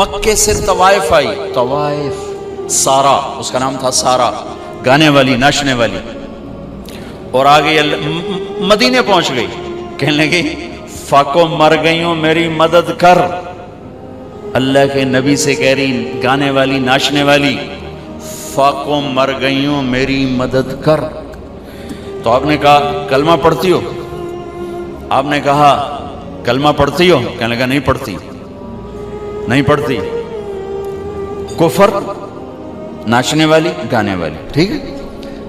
مکے سے طوائف آئی، طوائف سارا، اس کا نام تھا سارا، گانے والی ناچنے والی، اور آگے مدینے پہنچ گئی، کہنے لگی فاقو مر گئی ہوں میری مدد کر، اللہ کے نبی سے کہہ رہی گانے والی ناچنے والی فاقو مر گئی ہوں میری مدد کر۔ تو آپ نے کہا کلمہ پڑھتی ہو؟ آپ نے کہا کلمہ پڑھتی ہو؟ کہنے لگا نہیں پڑھتی، نہیں پڑھتی۔ کفر، ناچنے والی گانے والی، ٹھیک ہے،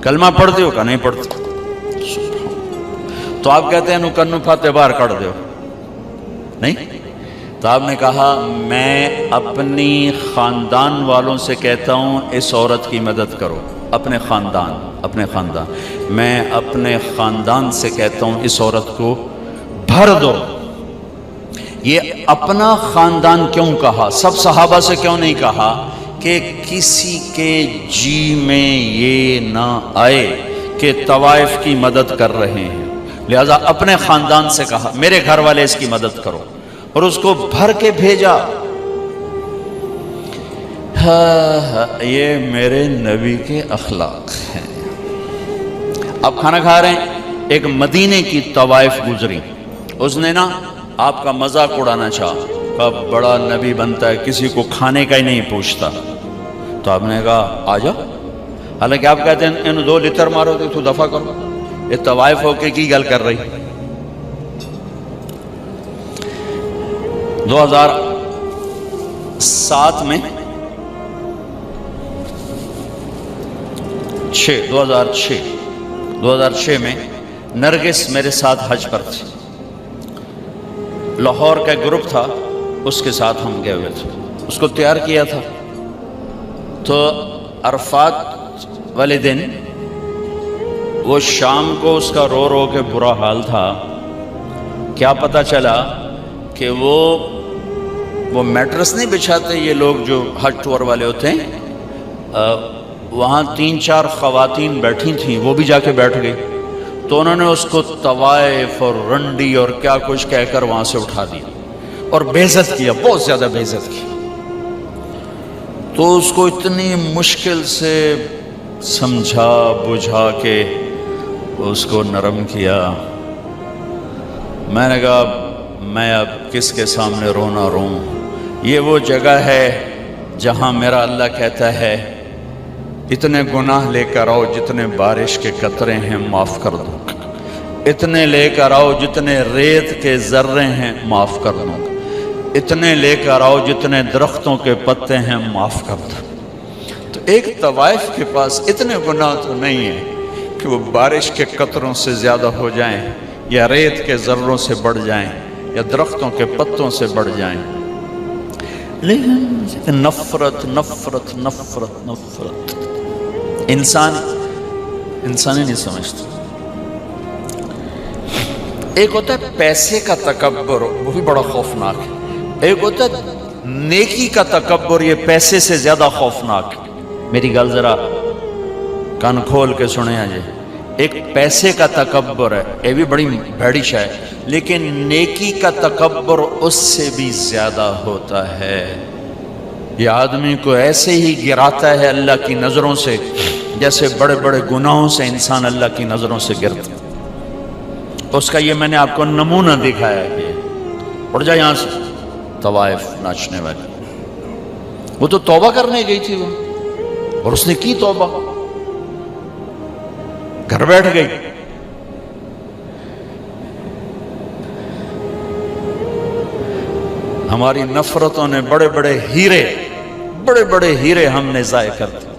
کلمہ پڑھتی ہو؟ کہا نہیں پڑھتی۔ تو آپ کہتے ہیں نو کنو پھاتے باہر کر دو، نہیں؟ تو آپ نے کہا میں اپنی خاندان والوں سے کہتا ہوں اس عورت کی مدد کرو، اپنے خاندان میں اپنے خاندان سے کہتا ہوں اس عورت کو بھر دو۔ یہ اپنا خاندان کیوں کہا؟ سب صحابہ سے کیوں نہیں کہا کہ کسی کے جی میں یہ نہ آئے کہ طوائف کی مدد کر رہے ہیں، لہذا اپنے خاندان سے کہا میرے گھر والے اس کی مدد کرو، اور اس کو بھر کے بھیجا۔ یہ میرے نبی کے اخلاق ہیں۔ آپ کھانا کھا رہے ہیں، ایک مدینے کی طوائف گزری، اس نے نا آپ کا مذاق اڑانا چاہا، کہا بڑا نبی بنتا ہے کسی کو کھانے کا ہی نہیں پوچھتا۔ تو آپ نے کہا آ جاؤ، حالانکہ آپ کہتے ہیں انہوں 2 لتر مارو تو دفع کرو، یہ طوائف ہو کے کی گل کر رہی۔ 2007 میں 2006 میں نرگس میرے ساتھ حج پر تھی، لاہور کا گروپ تھا، اس کے ساتھ ہم گئے ہوئے تھے، اس کو تیار کیا تھا۔ تو عرفات والے دن وہ شام کو اس کا رو رو کے برا حال تھا، کیا پتہ چلا کہ وہ میٹرس نہیں بچھاتے یہ لوگ جو حج ٹور والے ہوتے ہیں، وہاں 3-4 خواتین بیٹھی تھیں، وہ بھی جا کے بیٹھ گئی، تو انہوں نے اس کو طوائف اور رنڈی اور کیا کچھ کہہ کر وہاں سے اٹھا دیا اور بے عزت کیا، بہت زیادہ بے عزت کی۔ تو اس کو اتنی مشکل سے سمجھا بجھا کے اس کو نرم کیا۔ میں نے کہا میں اب کس کے سامنے رونا روں، یہ وہ جگہ ہے جہاں میرا اللہ کہتا ہے اتنے گناہ لے کر آؤ جتنے بارش کے قطرے ہیں معاف کر دو، اتنے لے کر آؤ جتنے ریت کے ذرے ہیں معاف کر دو، اتنے لے کر آؤ جتنے درختوں کے پتے ہیں معاف کر دو۔ تو ایک طوائف کے پاس اتنے گناہ تو نہیں ہیں کہ وہ بارش کے قطروں سے زیادہ ہو جائیں، یا ریت کے ذروں سے بڑھ جائیں، یا درختوں کے پتوں سے بڑھ جائیں، لیکن نفرت نفرت نفرت نفرت انسان ہی نہیں سمجھتا۔ ایک ہوتا ہے پیسے کا تکبر، وہ بھی بڑا خوفناک ہے، ایک ہوتا ہے نیکی کا تکبر، یہ پیسے سے زیادہ خوفناک ہے۔ میری گل ذرا کان کھول کے سنیں آجے، ایک پیسے کا تکبر ہے، یہ بھی بڑی بھیڑی شے ہے، لیکن نیکی کا تکبر اس سے بھی زیادہ ہوتا ہے۔ یہ آدمی کو ایسے ہی گراتا ہے اللہ کی نظروں سے جیسے بڑے بڑے گناہوں سے انسان اللہ کی نظروں سے گرتا ہے۔ اس کا یہ میں نے آپ کو نمونہ دکھایا ہے۔ اٹھ جا یہاں سے، طوائف ناچنے والی، وہ تو توبہ کرنے گئی تھی وہ، اور اس نے کی توبہ، گھر بیٹھ گئی۔ ہماری نفرتوں نے بڑے بڑے ہیرے ہم نے ضائع کر دیے۔